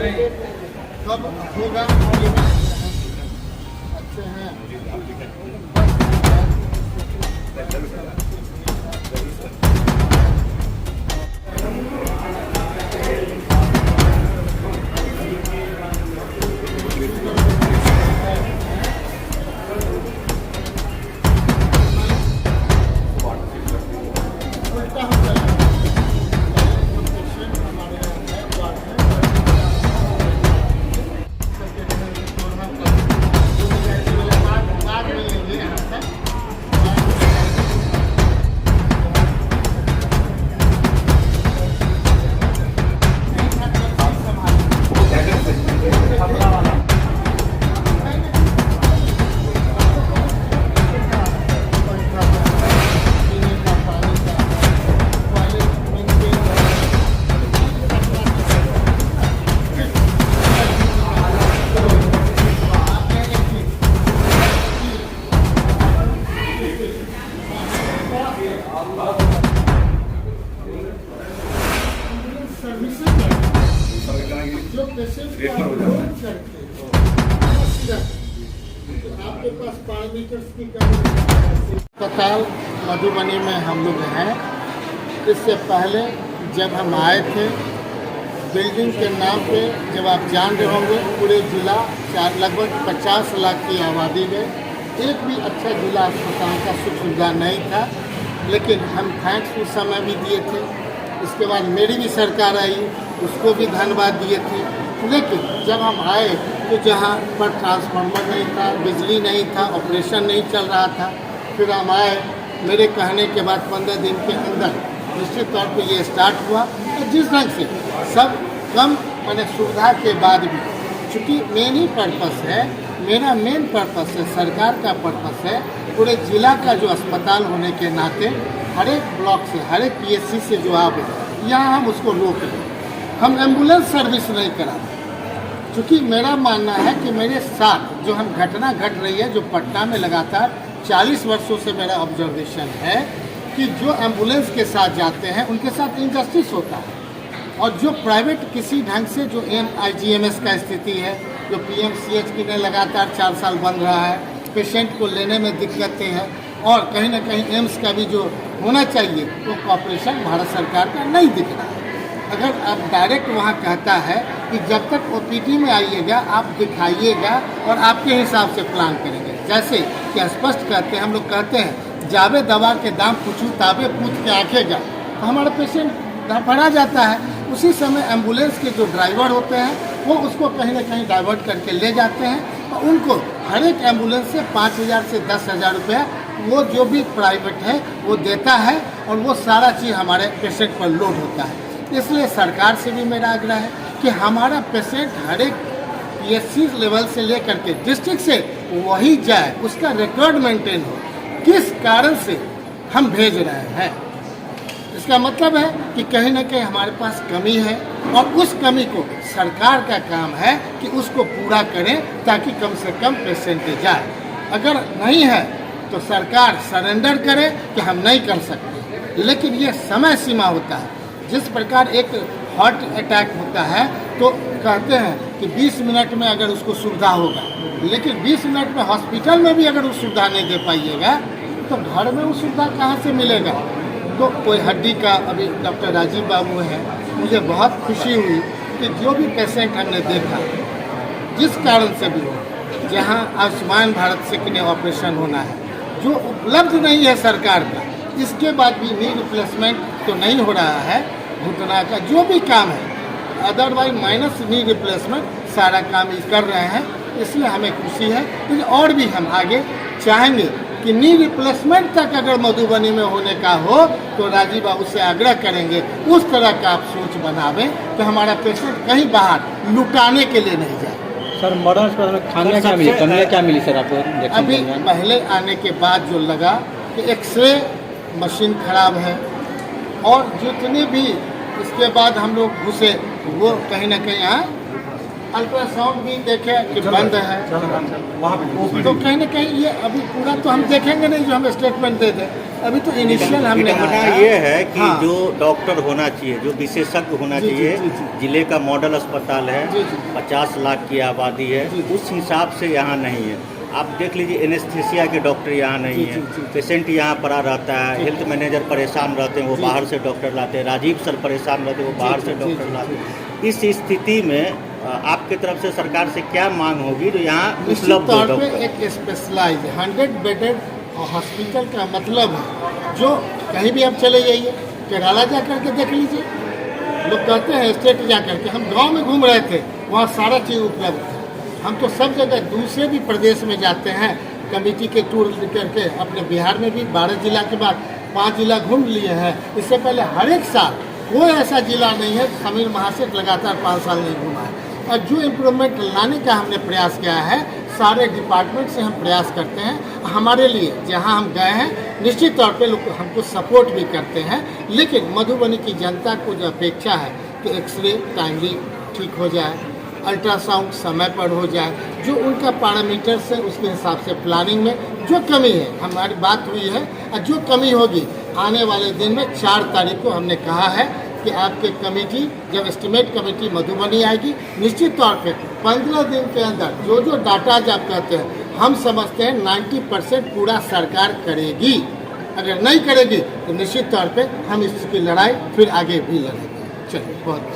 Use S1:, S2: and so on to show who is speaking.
S1: कब होगा? अच्छे हैं। जो पेशेंट आपके पास पैरामीटर्स की कमी। अस्पताल मधुबनी में हम लोग हैं। इससे पहले जब हम आए थे बिल्डिंग के नाम पे, जब आप जान रहे होंगे पूरे जिला लगभग 50 लाख की आबादी में एक भी अच्छा जिला अस्पताल का सुख सुविधा नहीं था, लेकिन हम थैंक्स उस समय भी दिए थे। इसके बाद मेरी भी सरकार आई, उसको भी धन्यवाद दिए थे। लेकिन जब हम आए तो जहाँ पर ट्रांसफार्मर नहीं था, बिजली नहीं था, ऑपरेशन नहीं चल रहा था, फिर हम आए। मेरे कहने के बाद 15 दिन के अंदर निश्चित तौर पे ये स्टार्ट हुआ। और जिस ढंग से सब कम मैंने सुविधा के बाद भी, चूँकि मेन ही पर्पस है, मेरा मेन पर्पस है, सरकार का पर्पस है पूरे जिला का जो अस्पताल होने के नाते हर एक ब्लॉक से, हर एक PSC से जो आवे यहाँ हम उसको रोक लें। हम एम्बुलेंस सर्विस नहीं कराते, क्योंकि मेरा मानना है कि मेरे साथ जो हम घटना घट रही है, जो पटना में लगातार 40 वर्षों से मेरा ऑब्जर्वेशन है कि जो एम्बुलेंस के साथ जाते हैं उनके साथ इनजस्टिस होता है। और जो प्राइवेट किसी ढंग से जो IGMS का स्थिति है, जो PMCH की ने लगातार 4 साल बंद रहा है, पेशेंट को लेने में दिक्कतें हैं, और कहीं ना कहीं एम्स का भी जो होना चाहिए वो कॉपरेशन भारत सरकार का नहीं दिख रहा है। अगर आप डायरेक्ट वहाँ कहता है कि जब तक OPD में आइएगा आप दिखाइएगा और आपके हिसाब से प्लान करेंगे, जैसे कि स्पष्ट कहते हैं, हम लोग कहते हैं जावे दवा के दाम पूछू ताबे पूछ के आके जा, तो हमारा पेशेंट भरा जाता है। उसी समय एम्बुलेंस के जो ड्राइवर होते हैं वो उसको कहीं ना कहीं डाइवर्ट करके ले जाते हैं, और उनको हर एक एम्बुलेंस से 5,000 से 10,000 रुपया वो जो भी प्राइवेट है वो देता है, और वो सारा चीज़ हमारे पेशेंट पर लोड होता है। इसलिए सरकार से भी मेरा आग्रह है कि हमारा पेशेंट हर एक PSC लेवल से लेकर के डिस्ट्रिक्ट से वही जाए, उसका रिकॉर्ड मेंटेन हो, किस कारण से हम भेज रहे हैं। इसका मतलब है कि कहीं ना कहीं हमारे पास कमी है, और उस कमी को सरकार का काम है कि उसको पूरा करें, ताकि कम से कम पेशेंट जाए। अगर नहीं है तो सरकार सरेंडर करे कि हम नहीं कर सकते, लेकिन ये समय सीमा होता है। जिस प्रकार एक हार्ट अटैक होता है तो कहते हैं कि 20 मिनट में अगर उसको सुविधा होगा, लेकिन 20 मिनट में हॉस्पिटल में भी अगर वो सुविधा नहीं दे पाइएगा तो घर में वो सुविधा कहाँ से मिलेगा। तो कोई हड्डी का, अभी डॉक्टर राजीव बाबू हैं, मुझे बहुत खुशी हुई कि जो भी पेशेंट हमने देखा, जिस कारण से भी हो, जहाँ आयुष्मान भारत से किन्हें ऑपरेशन होना है, जो उपलब्ध नहीं है सरकार का, इसके बाद भी नी रिप्लेसमेंट तो नहीं हो रहा है, घुटना का जो भी काम है, अदरवाइज माइनस नी रिप्लेसमेंट सारा काम कर रहे हैं। इसलिए हमें खुशी है, लेकिन और भी हम आगे चाहेंगे कि नी रिप्लेसमेंट तक अगर मधुबनी में होने का हो तो राजीव बाबू से आग्रह करेंगे उस तरह का आप सोच बनावें कि हमारा पेशेंट कहीं बाहर लुटाने के लिए नहीं जाए।
S2: सर मॉडर्न अस्पताल में खाने क्या मिली, कमियाँ क्या मिली सर आपको?
S1: अभी पहले आने के बाद जो लगा कि एक्सरे मशीन खराब है, और जितने भी इसके बाद हम लोग घुसे वो कहीं ना कहीं यहाँ अल्ट्रासाउंड भी देखे कि बंद है, तो कहीं ना कहीं ये अभी पूरा तो हम देखेंगे नहीं जो हम स्टेटमेंट दे दें, अभी तो इनिशियल हमने
S3: विडंबना ये है कि
S1: हाँ।
S3: जो डॉक्टर होना चाहिए, जो विशेषज्ञ होना
S1: जी, जी,
S3: चाहिए,
S1: जी, जी।
S3: जिले का मॉडल अस्पताल है,
S1: जी, जी।
S3: 50 लाख की आबादी है,
S1: जी, जी।
S3: उस हिसाब से यहाँ नहीं है। आप देख लीजिए एनेस्थीसिया के डॉक्टर यहाँ नहीं
S1: जी,
S3: है,
S1: जी, जी।
S3: पेशेंट यहाँ पड़ा रहता है,
S1: जी।
S3: हेल्थ मैनेजर परेशान रहते हैं, वो
S1: जी।
S3: बाहर से डॉक्टर लाते हैं, राजीव सर परेशान रहते हैं, वो बाहर से
S1: जी,
S3: डॉक्टर
S1: जी,
S3: लाते हैं। इस स्थिति में आपके तरफ से सरकार से क्या मांग होगी जो यहाँ
S1: निश्चित
S3: उपलब्ध हो
S1: तौर पे
S3: डॉक्टर?
S1: एक स्पेशलाइज 100 बेडेड हॉस्पिटल का मतलब है जो कहीं भी आप चले जाइए, केरला जा करके देख लीजिए, लोग कहते हैं स्टेट जा करके, हम गांव में घूम रहे थे, वहाँ सारा चीज़ उपलब्ध है। हम तो सब जगह दूसरे भी प्रदेश में जाते हैं कमेटी के टूर करके, अपने बिहार में भी 12 जिला के बाद 5 जिला घूम लिए हैं। इससे पहले हर एक साल कोई ऐसा जिला नहीं है समीर महासेठ लगातार 5 साल नहीं घुमा है। और जो इम्प्रूवमेंट लाने का हमने प्रयास किया है, सारे डिपार्टमेंट से हम प्रयास करते हैं। हमारे लिए जहां हम गए हैं निश्चित तौर पे लोग हमको सपोर्ट भी करते हैं, लेकिन मधुबनी की जनता को जो अपेक्षा है कि एक्सरे टाइमली ठीक हो जाए, अल्ट्रासाउंड समय पर हो जाए, जो उनका पैरामीटर्स है उसके हिसाब से प्लानिंग में जो कमी है, हमारी बात हुई है, और जो कमी होगी आने वाले दिन में 4 तारीख को हमने कहा है कि आपके कमेटी, जब एस्टिमेट कमेटी मधुबनी आएगी, निश्चित तौर पे 15 दिन के अंदर जो जो डाटा आप कहते हैं, हम समझते हैं 90% पूरा सरकार करेगी। अगर नहीं करेगी तो निश्चित तौर पे हम इसकी लड़ाई फिर आगे भी लड़ेंगे। चलिए, बहुत